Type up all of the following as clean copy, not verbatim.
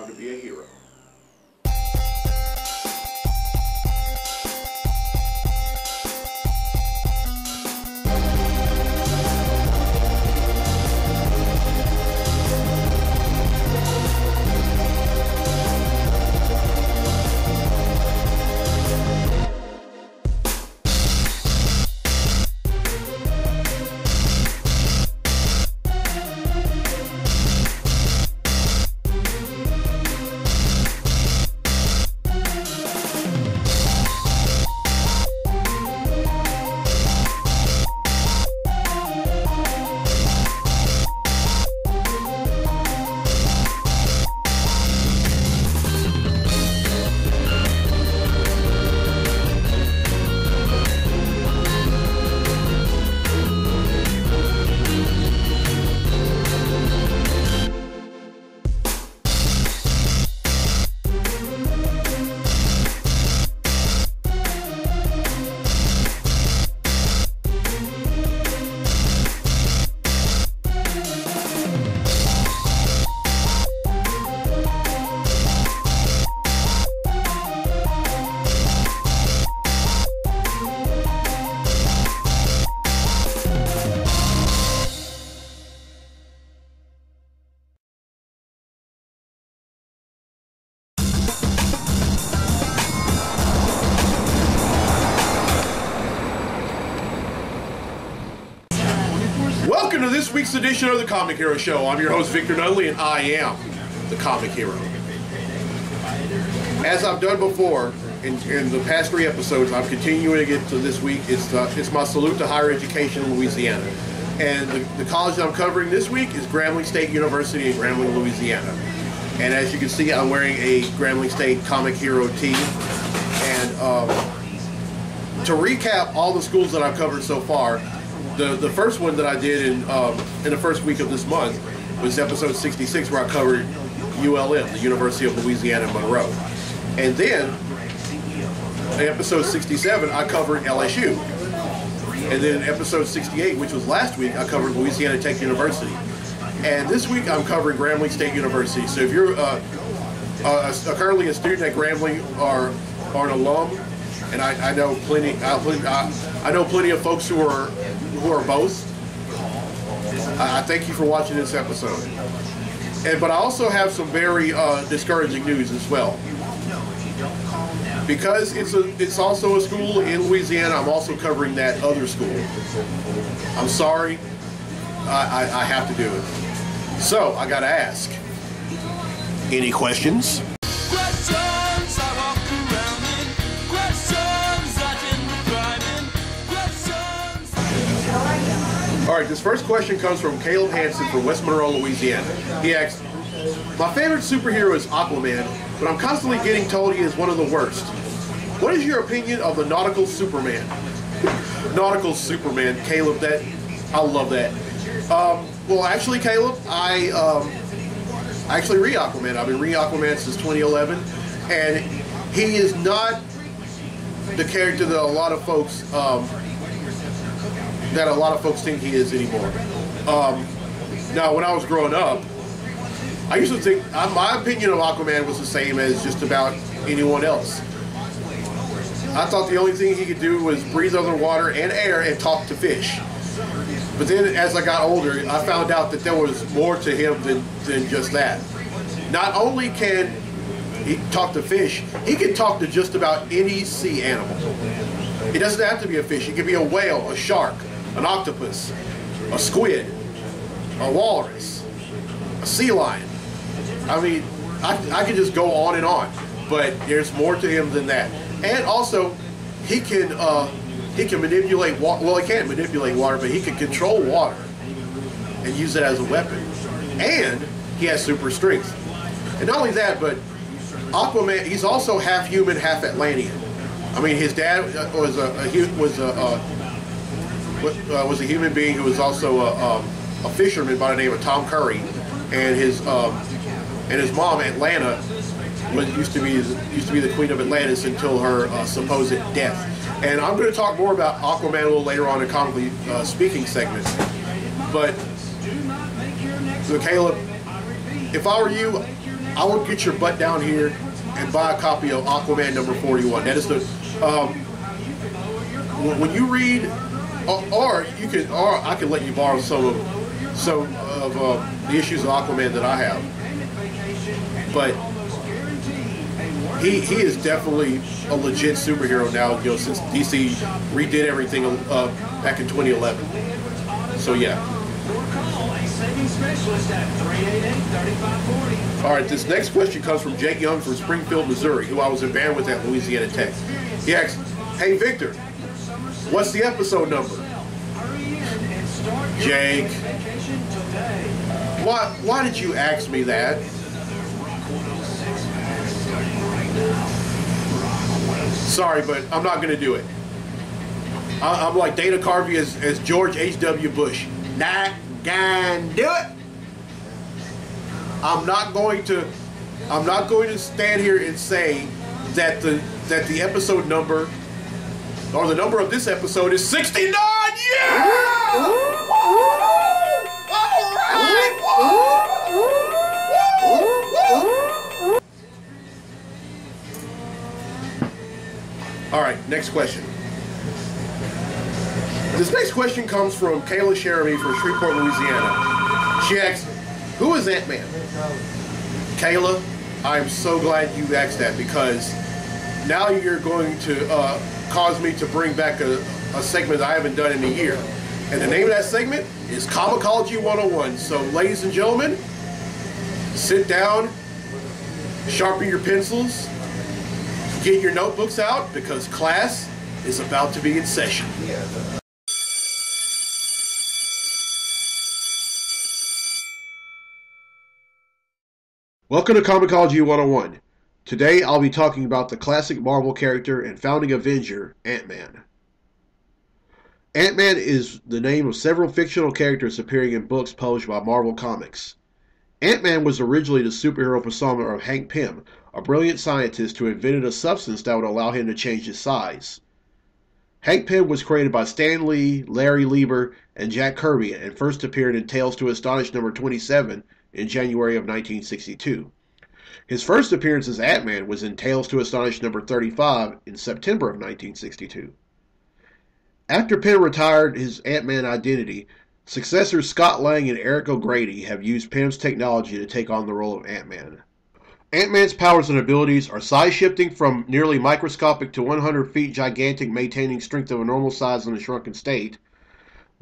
time to be a hero. Welcome to this week's edition of the Comic Hero Show. I'm your host, Victor Nunley, and I am the Comic Hero. As I've done before, in the past 3 episodes, I'm continuing to get to this week. It's my salute to higher education in Louisiana. And the college that I'm covering this week is Grambling State University in Grambling, Louisiana. And as you can see, I'm wearing a Grambling State Comic Hero tee. And to recap all the schools that I've covered so far, the first one that I did in the first week of this month was episode 66, where I covered ULM, the University of Louisiana Monroe. And then in episode 67, I covered LSU. And then in episode 68, which was last week, I covered Louisiana Tech University. And this week I'm covering Grambling State University. So if you're currently a student at Grambling or an alum, and I know plenty of folks who are both. I thank you for watching this episode. But I also have some very discouraging news as well. Because it's also a school in Louisiana, I'm also covering that other school. I'm sorry, I have to do it. So I gotta ask, any questions? All right, this first question comes from Caleb Hansen from West Monroe, Louisiana. He asks, my favorite superhero is Aquaman, but I'm constantly getting told he is one of the worst. What is your opinion of the Nautical Superman? Nautical Superman, Caleb, I love that. Well, actually, Caleb, I actually read Aquaman. I've been reading Aquaman since 2011, and he is not the character that a lot of folks think he is anymore. Now, when I was growing up, I used to think my opinion of Aquaman was the same as just about anyone else. I thought the only thing he could do was breathe underwater and air and talk to fish. But then as I got older, I found out that there was more to him than just that. Not only can he talk to fish, he can talk to just about any sea animal. It doesn't have to be a fish. It could be a whale, a shark, an octopus, a squid, a walrus, a sea lion. I mean, I could just go on and on, but there's more to him than that. And also, he can manipulate water. Well, he can't manipulate water, but he can control water and use it as a weapon. And he has super strength. And not only that, but Aquaman, he's also half human, half Atlantean. I mean, his dad was a human being who was also a fisherman by the name of Tom Curry, and his mom Atlanta used to be the Queen of Atlantis until her supposed death. And I'm going to talk more about Aquaman a little later on in comically speaking segments. But so Caleb, if I were you, I will get your butt down here and buy a copy of Aquaman number 41. That is the when you read, or I can let you borrow some of the issues of Aquaman that I have. But he is definitely a legit superhero now, you know, since DC redid everything back in 2011. So yeah. All right, this next question comes from Jake Young from Springfield, Missouri, who I was in band with at Louisiana Tech. He asks, "Hey Victor, what's the episode number?" Jake, why did you ask me that? Sorry, but I'm not going to do it. I'm like Dana Carvey as George H.W. Bush. Not gonna do it. I'm not going to stand here and say that the episode number or the number of this episode is 69. Yeah! All right! All right, next question. This next question comes from Kayla Sheremy from Shreveport, Louisiana. She asks, "Who is Ant-Man?" Kayla, I am so glad you asked that, because now you're going to cause me to bring back a segment that I haven't done in a year. And the name of that segment is Comicology 101. So ladies and gentlemen, sit down, sharpen your pencils, get your notebooks out, because class is about to be in session. Welcome to Comicology 101. Today I'll be talking about the classic Marvel character and founding Avenger, Ant-Man. Ant-Man is the name of several fictional characters appearing in books published by Marvel Comics. Ant-Man was originally the superhero persona of Hank Pym, a brilliant scientist who invented a substance that would allow him to change his size. Hank Pym was created by Stan Lee, Larry Lieber, and Jack Kirby, and first appeared in Tales to Astonish number 27 in January of 1962. His first appearance as Ant-Man was in Tales to Astonish number 35 in September of 1962. After Pym retired his Ant-Man identity, successors Scott Lang and Eric O'Grady have used Pym's technology to take on the role of Ant-Man. Ant-Man's powers and abilities are size shifting from nearly microscopic to 100 feet gigantic, maintaining strength of a normal size in a shrunken state,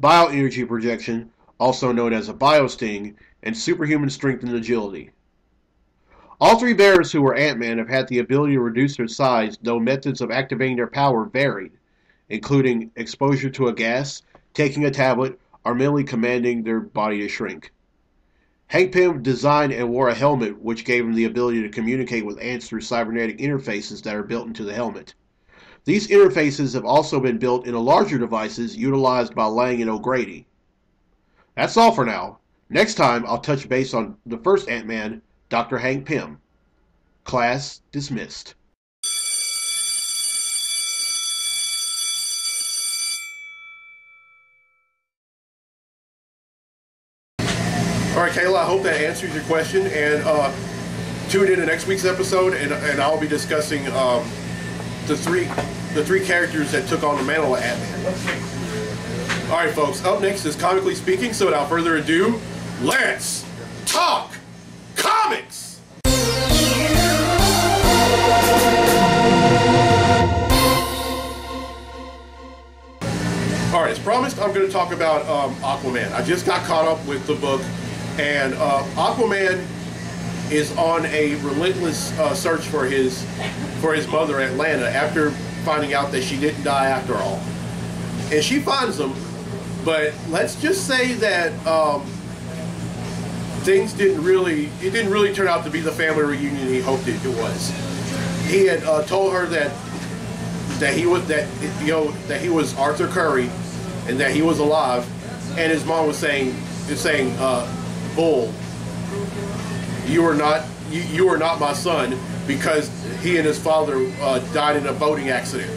bioenergy projection, also known as a biosting, and superhuman strength and agility. All three bearers who were Ant-Man have had the ability to reduce their size, though methods of activating their power varied, including exposure to a gas, taking a tablet, or merely commanding their body to shrink. Hank Pym designed and wore a helmet which gave him the ability to communicate with ants through cybernetic interfaces that are built into the helmet. These interfaces have also been built into larger devices utilized by Lang and O'Grady. That's all for now. Next time, I'll touch base on the first Ant-Man, Dr. Hank Pym. Class dismissed. All right, Kayla, I hope that answers your question, and tune in to next week's episode, and I'll be discussing the three characters that took on the mantle of Ant-Man. All right, folks, up next is Comically Speaking, so without further ado, let's talk comics! All right, as promised, I'm going to talk about Aquaman. I just got caught up with the book, and Aquaman is on a relentless search for his mother, Atlanta, after finding out that she didn't die after all. And she finds him, but let's just say that things didn't really turn out to be the family reunion he hoped it was. He had told her that he was Arthur Curry, and that he was alive, and his mom was saying, "Bull, you are not my son," because he and his father died in a boating accident.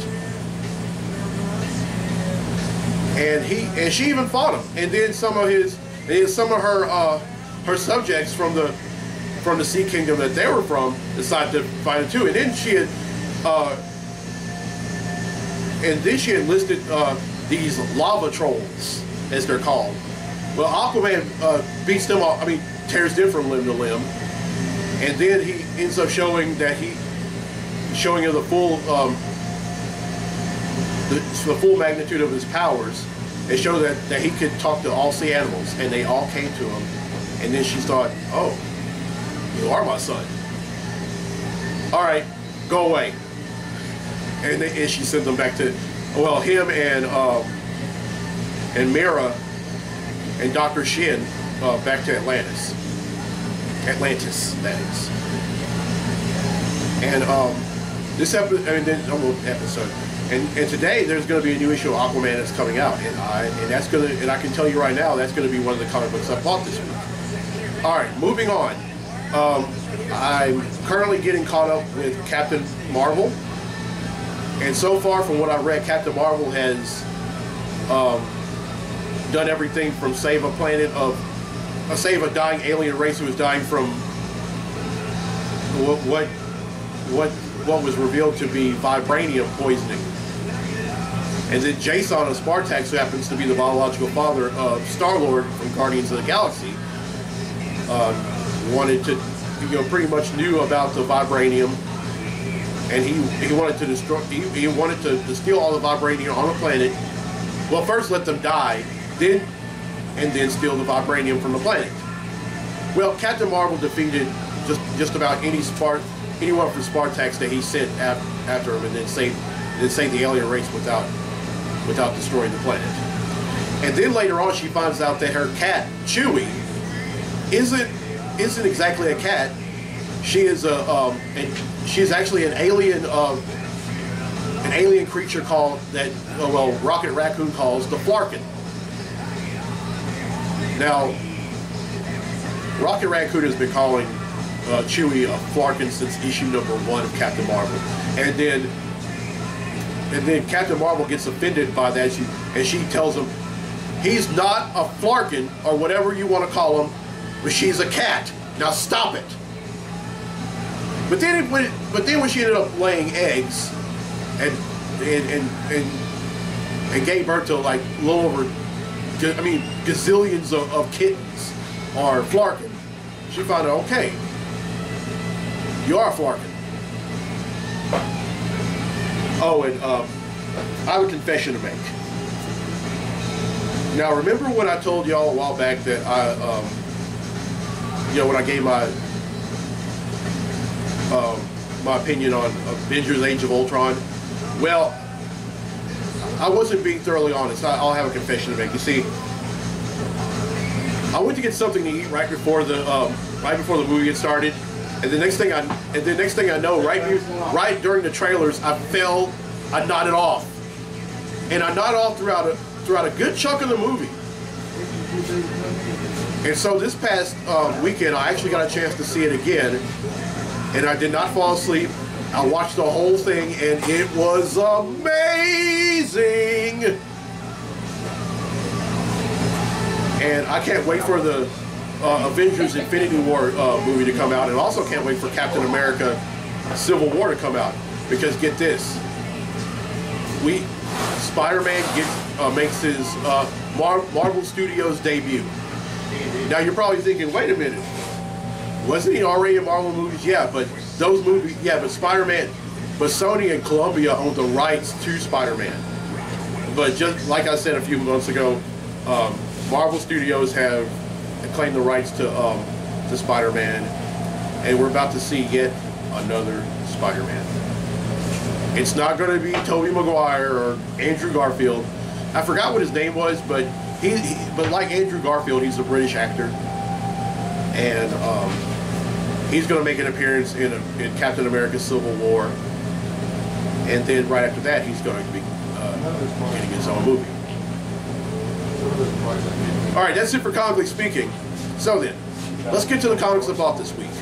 And she even fought him, and then some of her subjects from from the Sea Kingdom that they were from decided to find it too. And then she had listed these lava trolls, as they're called. Well, Aquaman beats them all. I mean, tears them from limb to limb, and then he ends up showing her the full magnitude of his powers. It showed that he could talk to all sea animals, and they all came to him. And then she thought, "Oh, you are my son. All right, go away." And she sent them back to, well, him and Mera and Dr. Shin back to Atlantis, that is. And this episode, and today there's going to be a new issue of Aquaman that's coming out, and I can tell you right now that's going to be one of the comic books I bought this week. All right, moving on. I'm currently getting caught up with Captain Marvel, and so far from what I read, Captain Marvel has done everything from save a dying alien race who was dying from what was revealed to be vibranium poisoning. And then Jason of Spartax, who happens to be the biological father of Star-Lord from Guardians of the Galaxy, wanted to, pretty much knew about the vibranium, and he wanted to destroy. He wanted to steal all the vibranium on the planet. Well, first let them die, then steal the vibranium from the planet. Well, Captain Marvel defeated just about anyone from Spartax that he sent after him, and then saved the alien race without destroying the planet. And then later on, she finds out that her cat Chewie isn't exactly a cat. She is actually an alien creature called Rocket Raccoon calls the Flarkin. Now, Rocket Raccoon has been calling Chewie a Flarkin since issue #1 of Captain Marvel, and then Captain Marvel gets offended by that, and she tells him he's not a Flarkin or whatever you want to call him, but she's a cat. Now stop it. But then when she ended up laying eggs and gave birth to like a little over, gazillions of kittens or Flarkin, she found out, okay, you are a Flarkin. Oh, and I have a confession to make. Now, remember when I told y'all a while back that when I gave my opinion on Avengers: Age of Ultron? Well, I wasn't being thoroughly honest. I'll have a confession to make. You see, I went to get something to eat right before the movie had started, and the next thing I know, right during the trailers, I nodded off, and I nodded off throughout a good chunk of the movie. And so this past weekend, I actually got a chance to see it again, and I did not fall asleep. I watched the whole thing, and it was amazing. And I can't wait for the Avengers Infinity War movie to come out, and also can't wait for Captain America Civil War to come out, because get this, Spider-Man makes his Marvel Studios debut. Now you're probably thinking, wait a minute, wasn't he already in Marvel movies? Yeah, but those movies, but Spider-Man, but Sony and Columbia own the rights to Spider-Man. But just like I said a few months ago, Marvel Studios have claimed the rights to Spider-Man, and we're about to see yet another Spider-Man. It's not going to be Tobey Maguire or Andrew Garfield. I forgot what his name was, but but like Andrew Garfield, he's a British actor, and he's going to make an appearance in Captain America: Civil War, and then right after that, he's going to be getting his own movie. All right, that's it for Comically Speaking. So then, let's get to the comics I bought this week.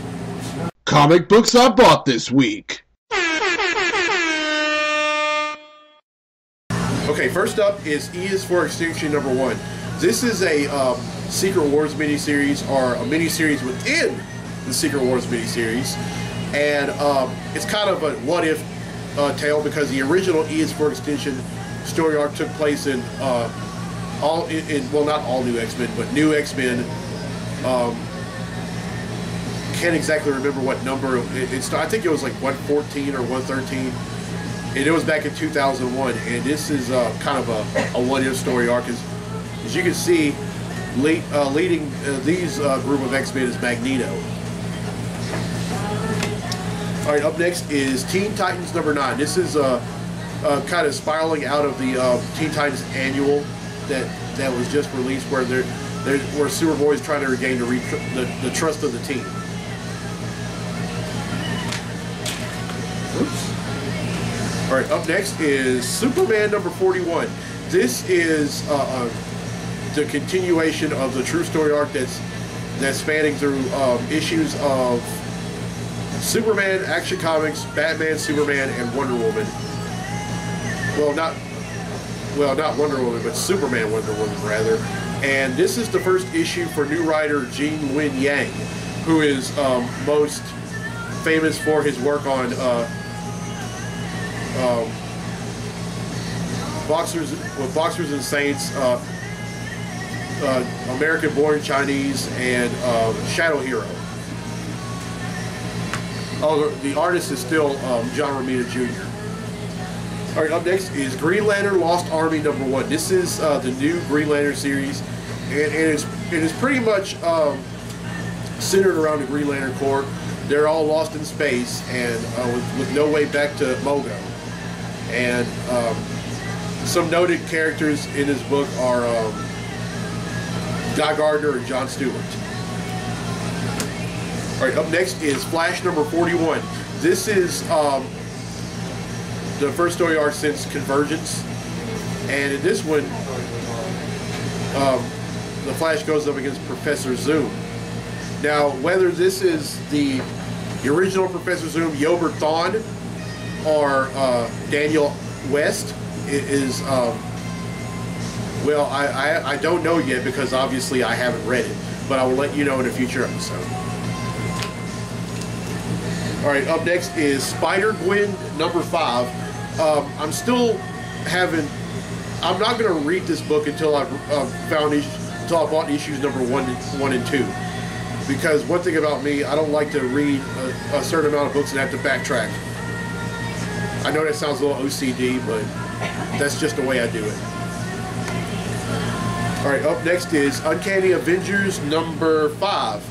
Comic books I bought this week. Okay, first up is E is for Extinction #1. This is a Secret Wars miniseries, or a miniseries within the Secret Wars miniseries, and it's kind of a what-if tale because the original E is for Extinction story arc took place in well, not all new X-Men, but new X-Men. Can't exactly remember what number I think it was like 114 or 113, and it was back in 2001. And this is kind of a what-if story arc. As you can see, leading these group of X-Men is Magneto. All right, up next is Teen Titans number 9. This is kind of spiraling out of the Teen Titans annual that was just released, where where Superboy is trying to regain the trust of the team. Oops. All right, up next is Superman number 41. This is the continuation of the true story arc that's spanning through issues of Superman, Action Comics, Batman, Superman, and Wonder Woman. Not Wonder Woman, but Superman, Wonder Woman, rather. And this is the first issue for new writer Gene Luen Yang, who is most famous for his work on Boxers and Saints, American Born Chinese, and Shadow Hero. Oh, the artist is still John Romita Jr. All right, up next is Green Lantern Lost Army number 1. This is the new Green Lantern series, and it is pretty much centered around the Green Lantern Corps. They're all lost in space and with no way back to Mogo. And some noted characters in this book are Guy Gardner and John Stewart. All right, up next is Flash number 41. This is the first story arc since Convergence, and in this one, the Flash goes up against Professor Zoom. Now, whether this is the original Professor Zoom, Yobert Thawne, or Daniel West, is well, I don't know yet because obviously I haven't read it, but I will let you know in a future episode. All right, up next is Spider-Gwen number 5. I'm not going to read this book until I bought issues number 1 and 2. Because one thing about me, I don't like to read a certain amount of books and have to backtrack. I know that sounds a little OCD, but that's just the way I do it. All right, up next is Uncanny Avengers number 5.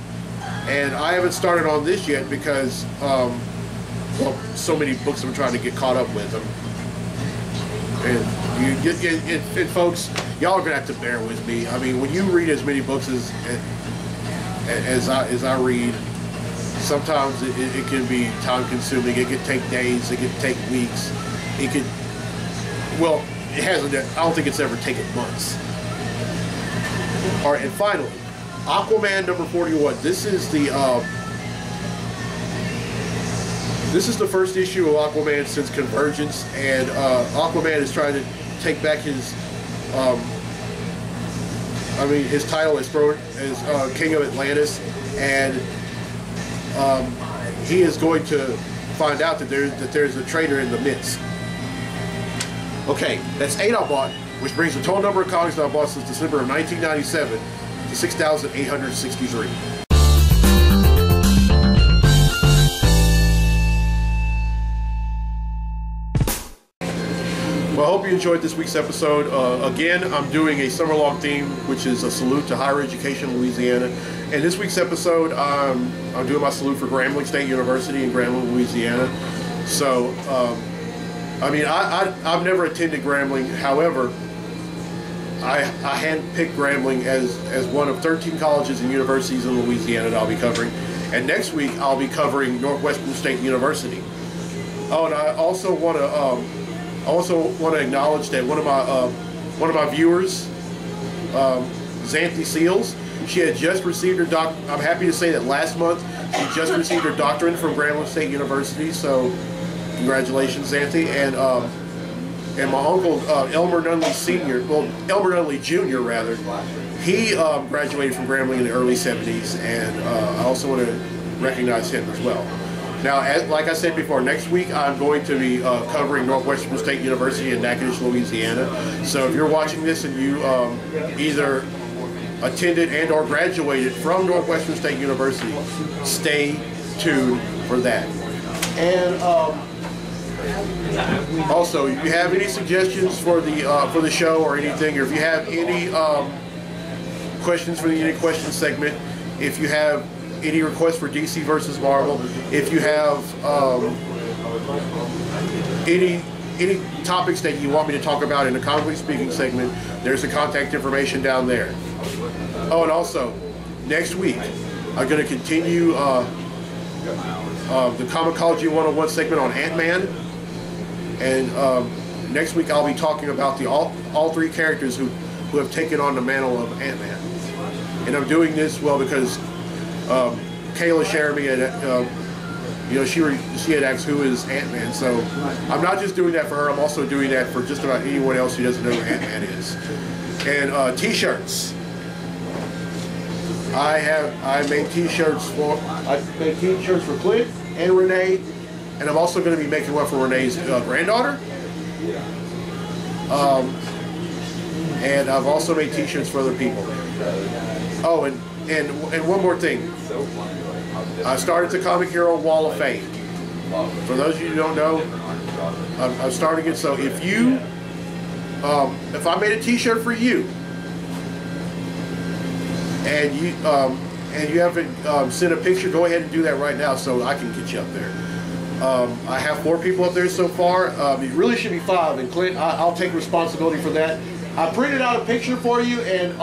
And I haven't started on this yet because, well, so many books I'm trying to get caught up with them. And folks, y'all are gonna have to bear with me. I mean, when you read as many books as I read, sometimes it can be time consuming. It can take days. It can take weeks. It could, well, it hasn't. I don't think it's ever taken months. All right, and finally, Aquaman number 41. This is the first issue of Aquaman since Convergence, and Aquaman is trying to take back his his title as King of Atlantis, and he is going to find out that there's a traitor in the midst. Okay, that's 8 I bought, which brings the total number of comics that I bought since December of 1997 to 6,863. Well, I hope you enjoyed this week's episode. Again, I'm doing a summer-long theme, which is a salute to higher education in Louisiana. And this week's episode, I'm doing my salute for Grambling State University in Grambling, Louisiana. So, I mean, I've never attended Grambling. However, I handpicked Grambling as one of 13 colleges and universities in Louisiana that I'll be covering. And next week, I'll be covering Northwestern State University. Oh, and I also want to acknowledge that one of my viewers, Xanthi Seals, she had just received her I'm happy to say that last month she just received her doctorate from Grambling State University. So, congratulations, Xanthi. And my uncle Elmer Nunley Jr. rather, he graduated from Grambling in the early '70s, and I also want to recognize him as well. Now, like I said before, next week I'm going to be covering Northwestern State University in Natchitoches, Louisiana. So if you're watching this and you either attended and or graduated from Northwestern State University, stay tuned for that. And also, if you have any suggestions for the show or anything, or if you have any questions for the Any Questions segment, if you have any requests for DC versus Marvel, if you have any topics that you want me to talk about in the Comically Speaking segment, there's the contact information down there. Oh, and also, next week, I'm going to continue the Comicology 101 segment on Ant-Man. And next week I'll be talking about all three characters who have taken on the mantle of Ant-Man. And I'm doing this, well, because Kayla Sheremy had, she had asked who is Ant-Man. So I'm not just doing that for her, I'm also doing that for just about anyone else who doesn't know who Ant-Man is. And t-shirts. I made t-shirts for Clint and Renee, and I'm also going to be making one for Renee's granddaughter. And I've also made t-shirts for other people. Oh, and one more thing. I started the Comic Hero Wall of Fame. For those of you who don't know, I'm starting it. So if you, if I made a t-shirt for you, and you haven't sent a picture, go ahead and do that right now so I can get you up there. I have 4 people up there so far. It really should be 5, and Clint, I'll take responsibility for that. I printed out a picture for you, and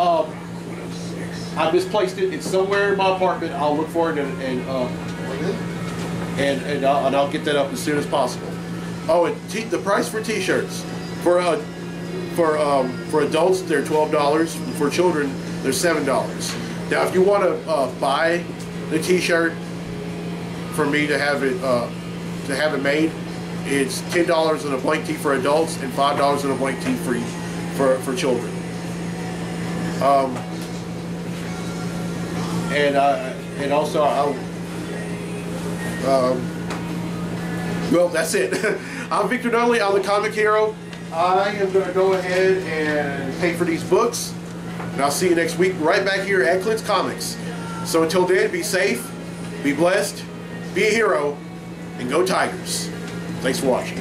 I misplaced it. It's somewhere in my apartment. I'll look for it and I'll get that up as soon as possible. Oh, and the price for t-shirts for adults they're $12. For children they're $7. Now, if you want to buy the t-shirt for me to have it made, it's $10 in a blank tee for adults and $5 in a blank tee for children. And also well, that's it. I'm Victor Nunley. I'm the Comic Hero. I am going to go ahead and pay for these books, and I'll see you next week right back here at Clint's Comics. So until then, be safe, be blessed, be a hero, and go Tigers. Thanks for watching.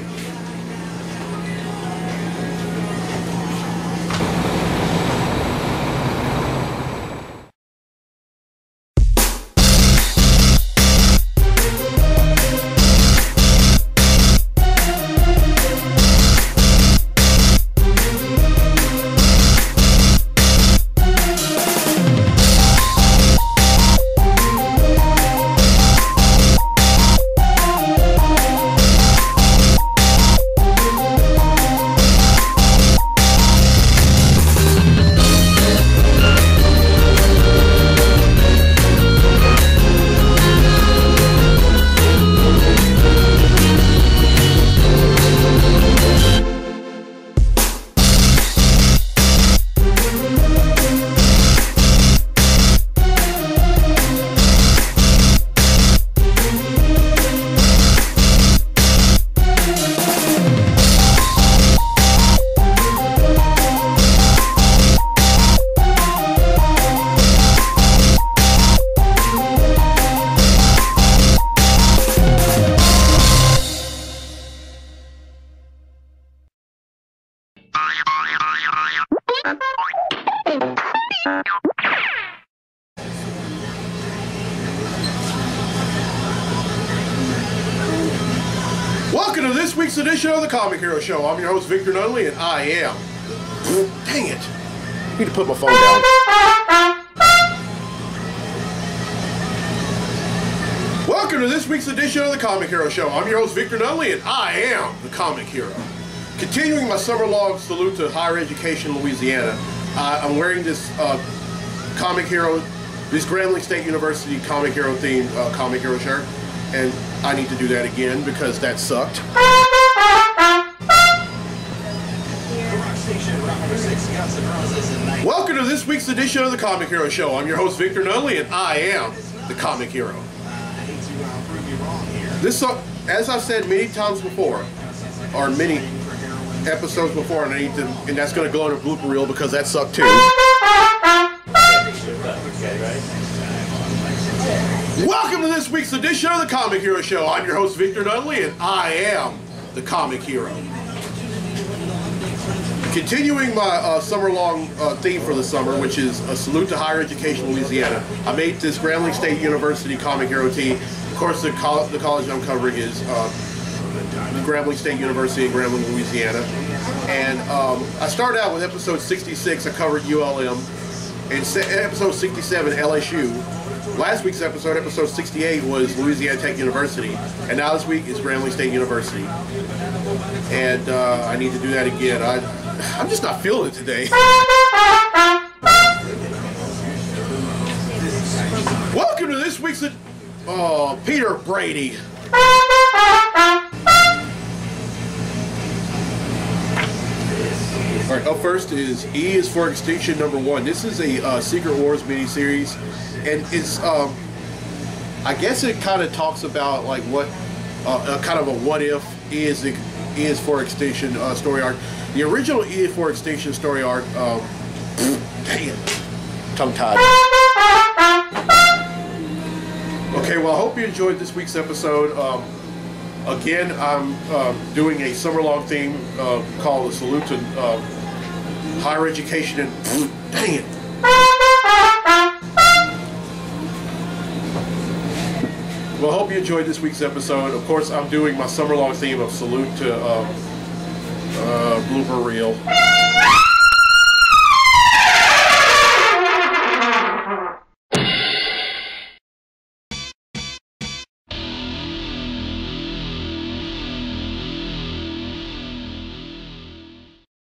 Welcome to this week's edition of the Comic Hero Show. I'm your host, Victor Nunley, and I am... Dang it. I need to put my phone down. Welcome to this week's edition of the Comic Hero Show. I'm your host, Victor Nunley, and I am the Comic Hero. Continuing my summer-long salute to higher education in Louisiana, I'm wearing this Comic Hero, this Grambling State University Comic Hero themed Comic Hero shirt, and I need to do that again because that sucked. Welcome to this week's edition of the Comic Hero Show. I'm your host, Victor Nunley, and I am the Comic Hero. This, as I've said many times before, or many episodes before, and that's going to go in a blooper reel because that sucked too. Welcome to this week's edition of the Comic Hero Show. I'm your host, Victor Dudley, and I am the Comic Hero. Continuing my summer-long theme for the summer, which is a salute to higher education, Louisiana. I made this Grambling State University Comic Hero tee. Of course, the college I'm covering is Grambling State University in Grambling, Louisiana. And I started out with episode 66. I covered ULM, and episode 67 LSU. Last week's episode, episode 68, was Louisiana Tech University, and now this week is Grambling State University. And I need to do that again. I'm just not feeling it today. Welcome to this week's Peter Brady. All right, up first is E is for Extinction #1. This is a Secret Wars miniseries, and it's I guess it kind of talks about like what kind of a what if E is for Extinction story arc. The original E is for Extinction story arc. Dang it, tongue tied. Okay, well, I hope you enjoyed this week's episode. Again, I'm doing a summer-long theme called a salute to higher education and dang it. Well, I hope you enjoyed this week's episode. Of course, I'm doing my summer-long theme of salute to blooper reel.